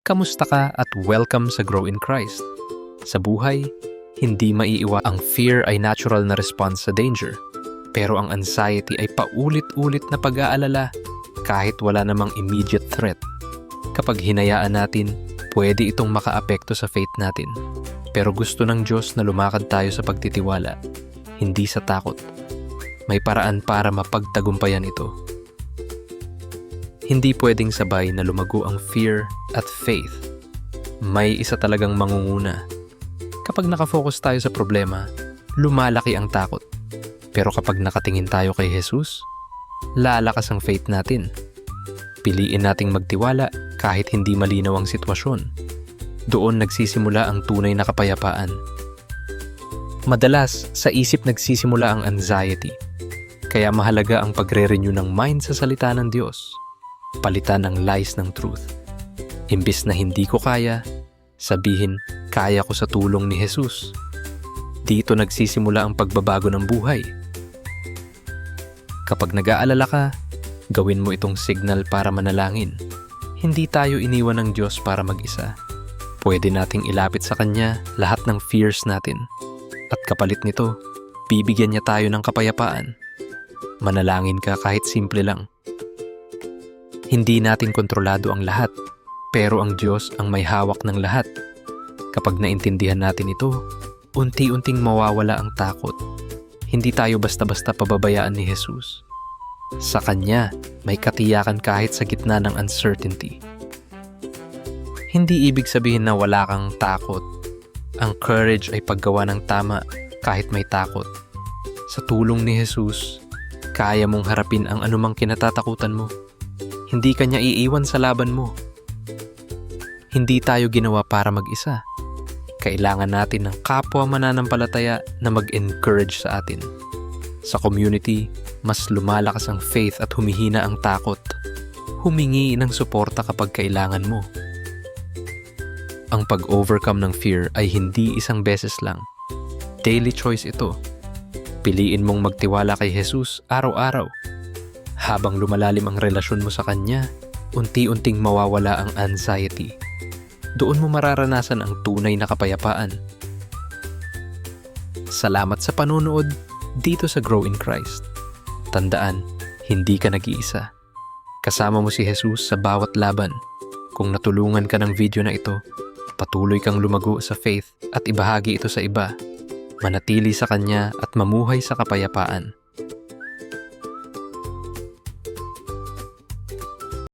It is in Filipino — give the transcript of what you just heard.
Kamusta ka at welcome sa Grow in Christ. Sa buhay, hindi maiiwa ang fear ay natural na response sa danger. Pero ang anxiety ay paulit-ulit na pag-aalala kahit wala namang immediate threat. Kapag hinayaan natin, pwede itong makaapekto sa faith natin. Pero gusto ng Diyos na lumakad tayo sa pagtitiwala, hindi sa takot. May paraan para mapagtagumpayan ito. Hindi pwedeng sabay na lumago ang fear at faith. May isa talagang mangunguna. Kapag nakafocus tayo sa problema, lumalaki ang takot. Pero kapag nakatingin tayo kay Jesus, lalakas ang faith natin. Piliin nating magtiwala kahit hindi malinaw ang sitwasyon. Doon nagsisimula ang tunay na kapayapaan. Madalas, sa isip nagsisimula ang anxiety. Kaya mahalaga ang pagre-renew ng mind sa salita ng Diyos. Palitan ang lies ng truth. Imbis na hindi ko kaya, sabihin, kaya ko sa tulong ni Jesus. Dito nagsisimula ang pagbabago ng buhay. Kapag nag-aalala ka, gawin mo itong signal para manalangin. Hindi tayo iniwan ng Diyos para mag-isa. Pwede nating ilapit sa Kanya lahat ng fears natin. At kapalit nito, bibigyan niya tayo ng kapayapaan. Manalangin ka kahit simple lang. Hindi natin kontrolado ang lahat, pero ang Diyos ang may hawak ng lahat. Kapag naintindihan natin ito, unti-unting mawawala ang takot. Hindi tayo basta-basta pababayaan ni Jesus. Sa Kanya, may katiyakan kahit sa gitna ng uncertainty. Hindi ibig sabihin na wala kang takot. Ang courage ay paggawa ng tama kahit may takot. Sa tulong ni Jesus, kaya mong harapin ang anumang kinatatakutan mo. Hindi Kanya iiwan sa laban mo. Hindi tayo ginawa para mag-isa. Kailangan natin ng kapwa mananampalataya na mag-encourage sa atin. Sa community, mas lumalakas ang faith at humihina ang takot. Humingi ng suporta kapag kailangan mo. Ang pag-overcome ng fear ay hindi isang beses lang. Daily choice ito. Piliin mong magtiwala kay Jesus araw-araw. Habang lumalalim ang relasyon mo sa Kanya, unti-unting mawawala ang anxiety. Doon mo mararanasan ang tunay na kapayapaan. Salamat sa panonood dito sa Grow in Christ. Tandaan, hindi ka nag-iisa. Kasama mo si Jesus sa bawat laban. Kung natulungan ka ng video na ito, patuloy kang lumago sa faith at ibahagi ito sa iba. Manatili sa Kanya at mamuhay sa kapayapaan.